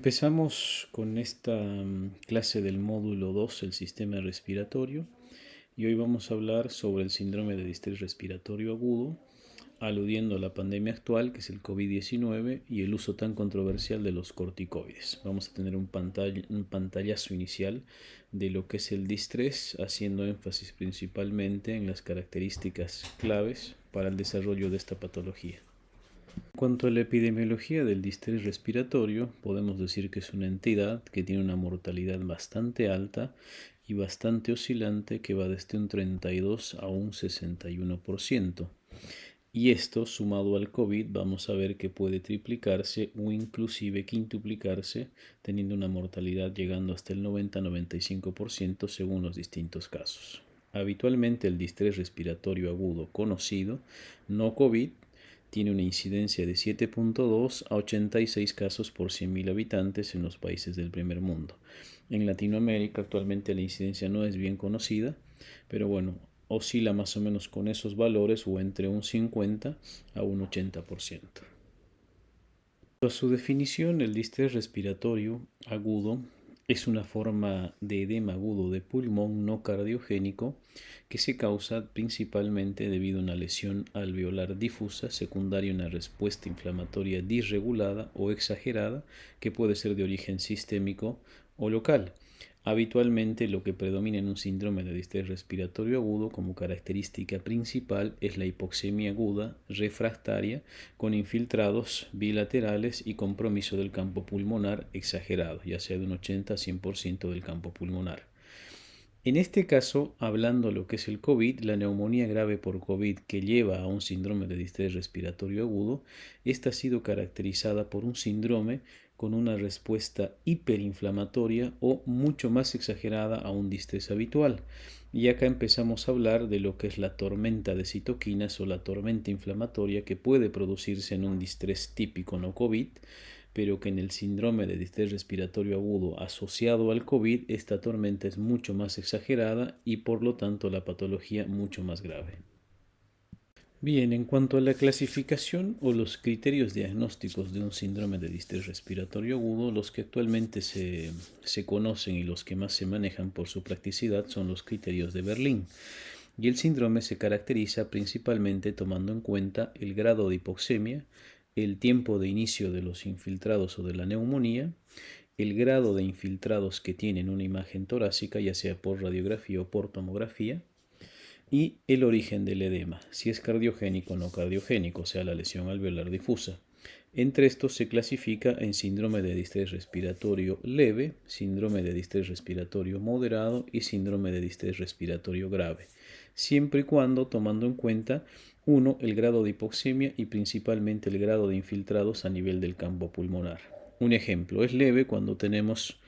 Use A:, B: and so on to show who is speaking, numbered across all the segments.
A: Empezamos con esta clase del módulo 2, el sistema respiratorio, y hoy vamos a hablar sobre el síndrome de distrés respiratorio agudo, aludiendo a la pandemia actual, que es el COVID-19, y el uso tan controversial de los corticoides. Vamos a tener un pantallazo inicial de lo que es el distrés, haciendo énfasis principalmente en las características claves para el desarrollo de esta patología. En cuanto a la epidemiología del distrés respiratorio, podemos decir que es una entidad que tiene una mortalidad bastante alta y bastante oscilante, que va desde un 32 a un 61%. Y esto, sumado al COVID, vamos a ver que puede triplicarse o inclusive quintuplicarse, teniendo una mortalidad llegando hasta el 90-95% según los distintos casos. Habitualmente el distrés respiratorio agudo conocido, no COVID, tiene una incidencia de 7.2 a 86 casos por 100.000 habitantes en los países del primer mundo. En Latinoamérica actualmente la incidencia no es bien conocida, pero bueno, oscila más o menos con esos valores o entre un 50 a un 80%. A su definición, el distrés respiratorio agudo es una forma de edema agudo de pulmón no cardiogénico que se causa principalmente debido a una lesión alveolar difusa secundaria a una respuesta inflamatoria disregulada o exagerada que puede ser de origen sistémico o local. Habitualmente lo que predomina en un síndrome de distrés respiratorio agudo como característica principal es la hipoxemia aguda refractaria con infiltrados bilaterales y compromiso del campo pulmonar exagerado, ya sea de un 80 a 100% del campo pulmonar. En este caso, hablando de lo que es el COVID, la neumonía grave por COVID que lleva a un síndrome de distrés respiratorio agudo, esta ha sido caracterizada por un síndrome con una respuesta hiperinflamatoria o mucho más exagerada a un distrés habitual. Y acá empezamos a hablar de lo que es la tormenta de citoquinas o la tormenta inflamatoria que puede producirse en un distrés típico no COVID, pero que en el síndrome de distrés respiratorio agudo asociado al COVID, esta tormenta es mucho más exagerada y por lo tanto la patología mucho más grave. Bien, en cuanto a la clasificación o los criterios diagnósticos de un síndrome de distrés respiratorio agudo, los que actualmente se conocen y los que más se manejan por su practicidad son los criterios de Berlín. Y el síndrome se caracteriza principalmente tomando en cuenta el grado de hipoxemia, el tiempo de inicio de los infiltrados o de la neumonía, el grado de infiltrados que tienen una imagen torácica, ya sea por radiografía o por tomografía, y el origen del edema, si es cardiogénico o no cardiogénico, o sea, la lesión alveolar difusa. Entre estos se clasifica en síndrome de distrés respiratorio leve, síndrome de distrés respiratorio moderado y síndrome de distrés respiratorio grave, siempre y cuando tomando en cuenta, uno, el grado de hipoxemia y principalmente el grado de infiltrados a nivel del campo pulmonar. Un ejemplo, es leve cuando tenemos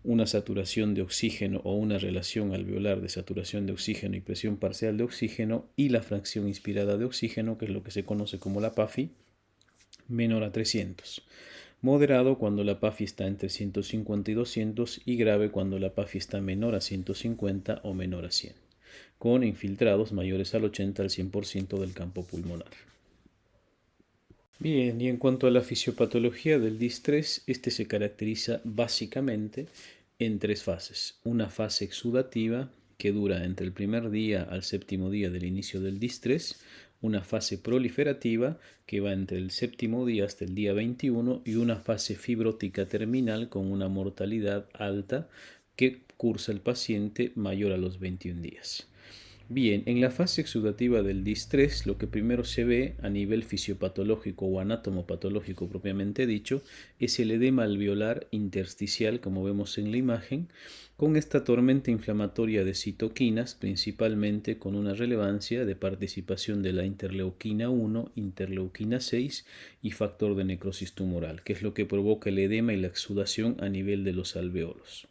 A: una saturación de oxígeno o una relación alveolar de saturación de oxígeno y presión parcial de oxígeno y la fracción inspirada de oxígeno, que es lo que se conoce como la PAFI, menor a 300. Moderado cuando la PAFI está entre 150 y 200 y grave cuando la PAFI está menor a 150 o menor a 100, con infiltrados mayores al 80 al 100% del campo pulmonar. Bien, y en cuanto a la fisiopatología del distrés, este se caracteriza básicamente en tres fases. Una fase exudativa que dura entre el primer día al séptimo día del inicio del distrés, una fase proliferativa que va entre el séptimo día hasta el día 21 y una fase fibrótica terminal con una mortalidad alta que cursa el paciente mayor a los 21 días. Bien, en la fase exudativa del distrés, lo que primero se ve a nivel fisiopatológico o anatomopatológico propiamente dicho, es el edema alveolar intersticial, como vemos en la imagen, con esta tormenta inflamatoria de citoquinas, principalmente con una relevancia de participación de la interleuquina 1, interleuquina 6 y factor de necrosis tumoral, que es lo que provoca el edema y la exudación a nivel de los alveolos.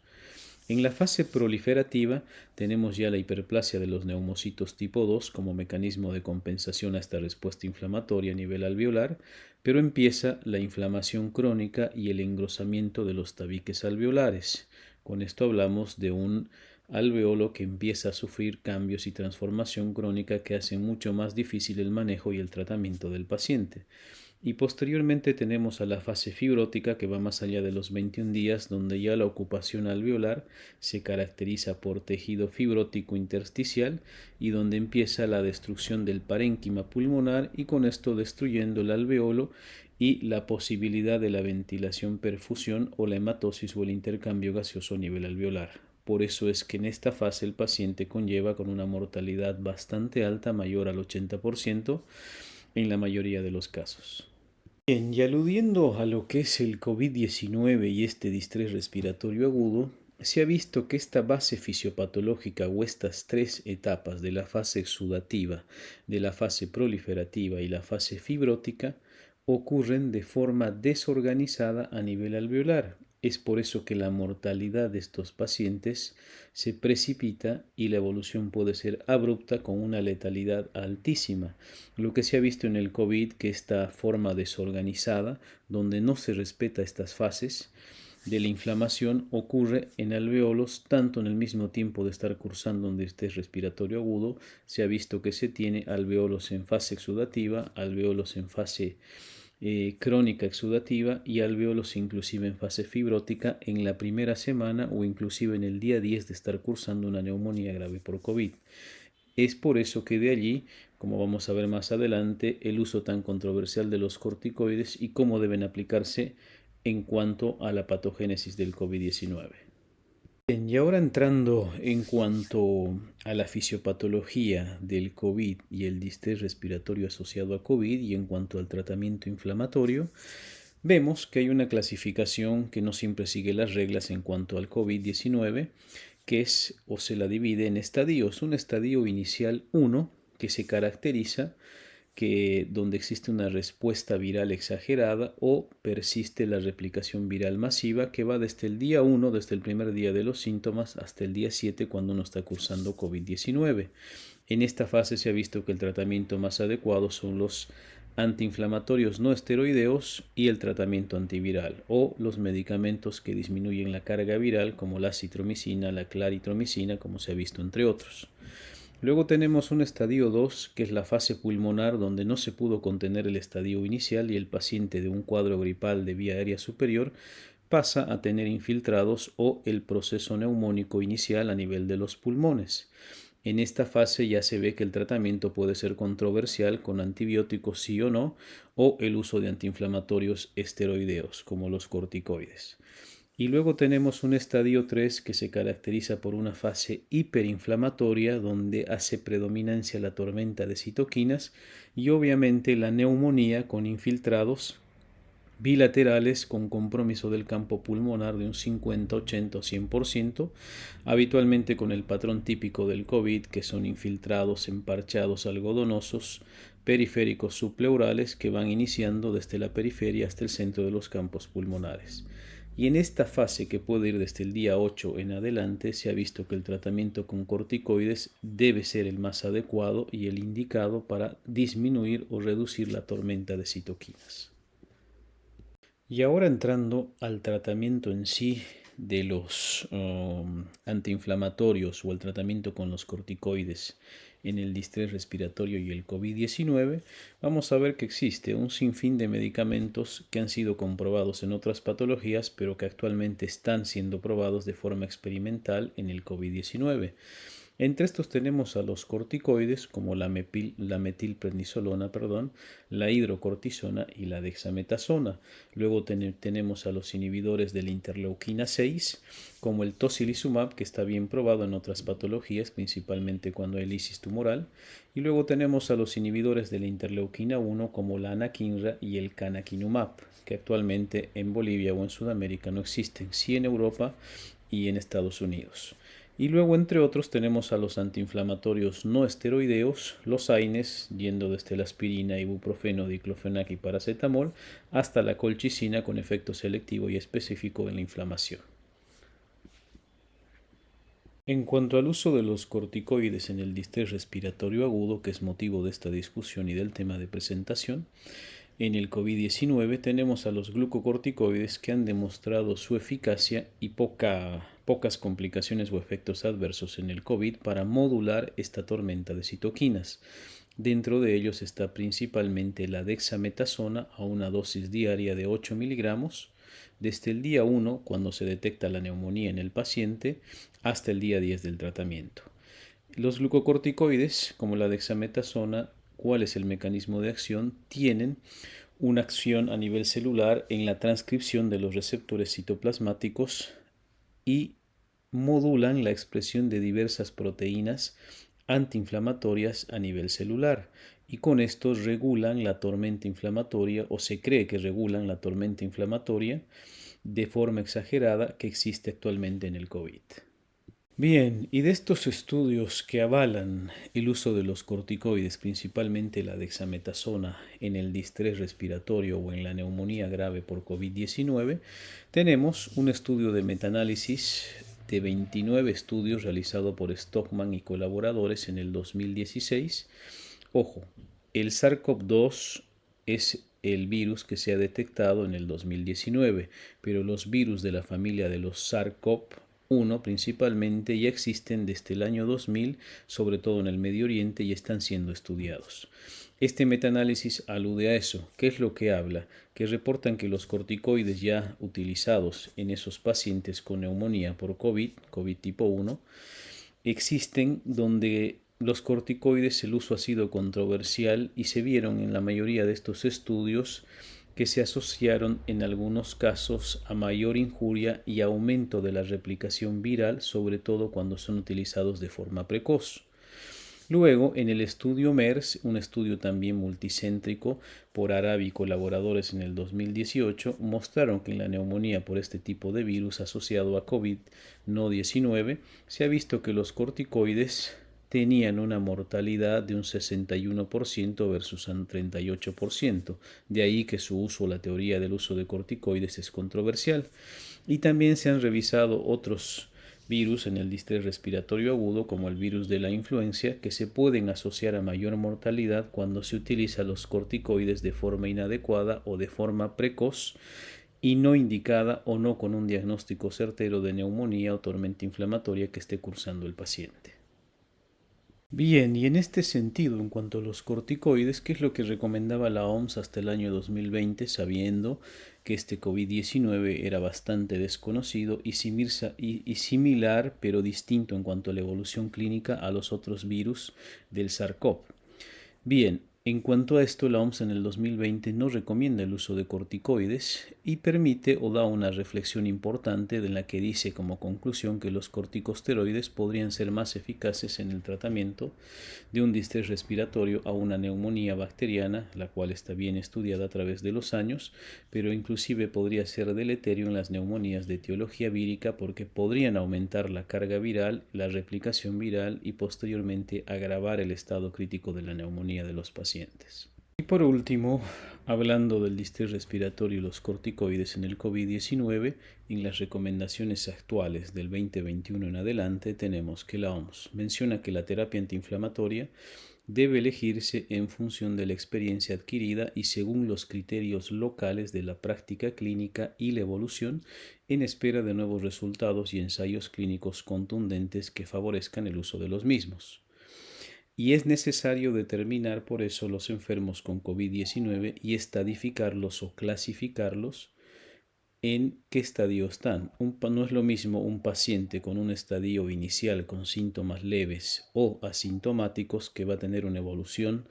A: En la fase proliferativa tenemos ya la hiperplasia de los neumocitos tipo 2 como mecanismo de compensación a esta respuesta inflamatoria a nivel alveolar, pero empieza la inflamación crónica y el engrosamiento de los tabiques alveolares. Con esto hablamos de un alveolo que empieza a sufrir cambios y transformación crónica que hacen mucho más difícil el manejo y el tratamiento del paciente. Y posteriormente tenemos a la fase fibrótica que va más allá de los 21 días, donde ya la ocupación alveolar se caracteriza por tejido fibrótico intersticial y donde empieza la destrucción del parénquima pulmonar y con esto destruyendo el alveolo y la posibilidad de la ventilación, perfusión o la hematosis o el intercambio gaseoso a nivel alveolar. Por eso es que en esta fase el paciente conlleva con una mortalidad bastante alta, mayor al 80% en la mayoría de los casos. Bien, y aludiendo a lo que es el COVID-19 y este distrés respiratorio agudo, se ha visto que esta base fisiopatológica o estas tres etapas de la fase exudativa, de la fase proliferativa y la fase fibrótica ocurren de forma desorganizada a nivel alveolar. Es por eso que la mortalidad de estos pacientes se precipita y la evolución puede ser abrupta con una letalidad altísima. Lo que se ha visto en el COVID, que esta forma desorganizada, donde no se respeta estas fases de la inflamación, ocurre en alveolos tanto en el mismo tiempo de estar cursando un distrés respiratorio agudo. Se ha visto que se tiene alveolos en fase exudativa, alveolos en fase crónica exudativa y alveolos inclusive en fase fibrótica en la primera semana o inclusive en el día 10 de estar cursando una neumonía grave por COVID. Es por eso que de allí, como vamos a ver más adelante, el uso tan controversial de los corticoides y cómo deben aplicarse en cuanto a la patogénesis del COVID-19. Bien, y ahora entrando en cuanto a la fisiopatología del COVID y el distrés respiratorio asociado a COVID y en cuanto al tratamiento inflamatorio, vemos que hay una clasificación que no siempre sigue las reglas en cuanto al COVID-19, que es o se la divide en estadios. Un estadio inicial 1 que se caracteriza donde existe una respuesta viral exagerada o persiste la replicación viral masiva que va desde el día 1, desde el primer día de los síntomas, hasta el día 7 cuando uno está cursando COVID-19. En esta fase se ha visto que el tratamiento más adecuado son los antiinflamatorios no esteroideos y el tratamiento antiviral o los medicamentos que disminuyen la carga viral como la acitromicina, la claritromicina, como se ha visto entre otros. Luego tenemos un estadio 2, que es la fase pulmonar, donde no se pudo contener el estadio inicial y el paciente de un cuadro gripal de vía aérea superior pasa a tener infiltrados o el proceso neumónico inicial a nivel de los pulmones. En esta fase ya se ve que el tratamiento puede ser controversial con antibióticos sí o no, o el uso de antiinflamatorios esteroideos como los corticoides. Y luego tenemos un estadio 3 que se caracteriza por una fase hiperinflamatoria donde hace predominancia la tormenta de citoquinas y obviamente la neumonía con infiltrados bilaterales con compromiso del campo pulmonar de un 50, 80 o 100%, habitualmente con el patrón típico del COVID, que son infiltrados emparchados algodonosos periféricos subpleurales que van iniciando desde la periferia hasta el centro de los campos pulmonares. Y en esta fase, que puede ir desde el día 8 en adelante, se ha visto que el tratamiento con corticoides debe ser el más adecuado y el indicado para disminuir o reducir la tormenta de citoquinas. Y ahora entrando al tratamiento en sí de los antiinflamatorios o el tratamiento con los corticoides en el distrés respiratorio y el COVID-19, vamos a ver que existe un sinfín de medicamentos que han sido comprobados en otras patologías, pero que actualmente están siendo probados de forma experimental en el COVID-19. Entre estos tenemos a los corticoides como la metilprednisolona, la hidrocortisona y la dexametasona. Luego tenemos a los inhibidores de la interleuquina 6 como el tocilizumab, que está bien probado en otras patologías, principalmente cuando hay lisis tumoral. Y luego tenemos a los inhibidores de la interleuquina 1 como la anakinra y el canakinumab, que actualmente en Bolivia o en Sudamérica no existen, sí en Europa y en Estados Unidos. Y luego, entre otros, tenemos a los antiinflamatorios no esteroideos, los AINES, yendo desde la aspirina, ibuprofeno, diclofenac y paracetamol, hasta la colchicina con efecto selectivo y específico en la inflamación. En cuanto al uso de los corticoides en el distrés respiratorio agudo, que es motivo de esta discusión y del tema de presentación, en el COVID-19 tenemos a los glucocorticoides que han demostrado su eficacia y pocas complicaciones o efectos adversos en el COVID para modular esta tormenta de citoquinas. Dentro de ellos está principalmente la dexametasona a una dosis diaria de 8 miligramos desde el día 1, cuando se detecta la neumonía en el paciente, hasta el día 10 del tratamiento. Los glucocorticoides, como la dexametasona, ¿cuál es el mecanismo de acción? Tienen una acción a nivel celular en la transcripción de los receptores citoplasmáticos y modulan la expresión de diversas proteínas antiinflamatorias a nivel celular, y con esto regulan la tormenta inflamatoria, o se cree que regulan la tormenta inflamatoria de forma exagerada que existe actualmente en el COVID. Bien, y de estos estudios que avalan el uso de los corticoides, principalmente la dexametasona, en el distrés respiratorio o en la neumonía grave por COVID-19, tenemos un estudio de metaanálisis de 29 estudios realizado por Stockman y colaboradores en el 2016. Ojo, el SARS-CoV-2 es el virus que se ha detectado en el 2019, pero los virus de la familia de los SARS-CoV-1 principalmente ya existen desde el año 2000, sobre todo en el Medio Oriente, y están siendo estudiados. Este metaanálisis alude a eso. ¿Qué es lo que habla? Que reportan que los corticoides ya utilizados en esos pacientes con neumonía por COVID tipo 1, existen donde los corticoides el uso ha sido controversial y se vieron en la mayoría de estos estudios que se asociaron en algunos casos a mayor injuria y aumento de la replicación viral, sobre todo cuando son utilizados de forma precoz. Luego, en el estudio MERS, un estudio también multicéntrico por Arabi y colaboradores en el 2018, mostraron que en la neumonía por este tipo de virus asociado a COVID-19 se ha visto que los corticoides tenían una mortalidad de un 61% versus un 38%. De ahí que su uso, la teoría del uso de corticoides, es controversial. Y también se han revisado otros virus en el distrés respiratorio agudo, como el virus de la influencia, que se pueden asociar a mayor mortalidad cuando se utiliza los corticoides de forma inadecuada o de forma precoz y no indicada, o no con un diagnóstico certero de neumonía o tormenta inflamatoria que esté cursando el paciente. Bien, y en este sentido, en cuanto a los corticoides, ¿qué es lo que recomendaba la OMS hasta el año 2020, sabiendo que este COVID-19 era bastante desconocido y similar, pero distinto en cuanto a la evolución clínica a los otros virus del SARS-CoV? Bien, en cuanto a esto, la OMS en el 2020 no recomienda el uso de corticoides y permite o da una reflexión importante de la que dice como conclusión que los corticosteroides podrían ser más eficaces en el tratamiento de un distrés respiratorio a una neumonía bacteriana, la cual está bien estudiada a través de los años, pero inclusive podría ser deleterio en las neumonías de etiología vírica porque podrían aumentar la carga viral, la replicación viral y posteriormente agravar el estado crítico de la neumonía de los pacientes. Y por último, hablando del distrés respiratorio y los corticoides en el COVID-19, en las recomendaciones actuales del 2021 en adelante tenemos que la OMS menciona que la terapia antiinflamatoria debe elegirse en función de la experiencia adquirida y según los criterios locales de la práctica clínica y la evolución, en espera de nuevos resultados y ensayos clínicos contundentes que favorezcan el uso de los mismos. Y es necesario determinar por eso los enfermos con COVID-19 y estadificarlos o clasificarlos en qué estadio están. No es lo mismo un paciente con un estadio inicial con síntomas leves o asintomáticos que va a tener una evolución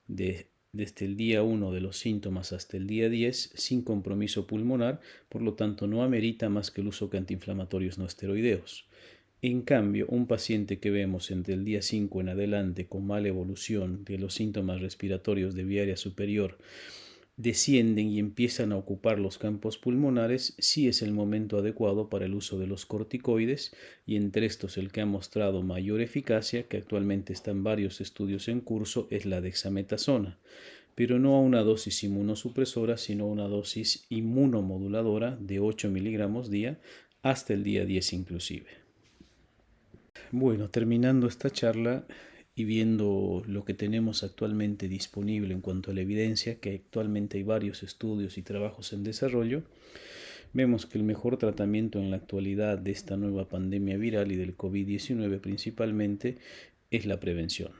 A: desde el día 1 de los síntomas hasta el día 10 sin compromiso pulmonar, por lo tanto no amerita más que el uso de antiinflamatorios no esteroideos. En cambio, un paciente que vemos entre el día 5 en adelante con mala evolución de los síntomas respiratorios de vía aérea superior descienden y empiezan a ocupar los campos pulmonares, sí es el momento adecuado para el uso de los corticoides, y entre estos el que ha mostrado mayor eficacia, que actualmente están varios estudios en curso, es la dexametasona, pero no a una dosis inmunosupresora, sino a una dosis inmunomoduladora de 8 miligramos día hasta el día 10 inclusive. Bueno, terminando esta charla y viendo lo que tenemos actualmente disponible en cuanto a la evidencia, que actualmente hay varios estudios y trabajos en desarrollo, vemos que el mejor tratamiento en la actualidad de esta nueva pandemia viral y del COVID-19 principalmente es la prevención.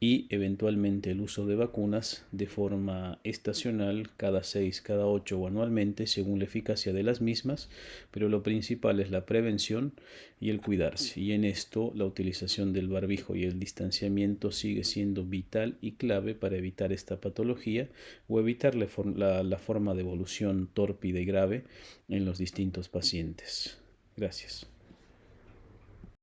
A: y eventualmente el uso de vacunas de forma estacional cada 6, cada 8 o anualmente según la eficacia de las mismas, pero lo principal es la prevención y el cuidarse. Y en esto la utilización del barbijo y el distanciamiento sigue siendo vital y clave para evitar esta patología o evitar la forma de evolución tórpida y grave en los distintos pacientes. Gracias.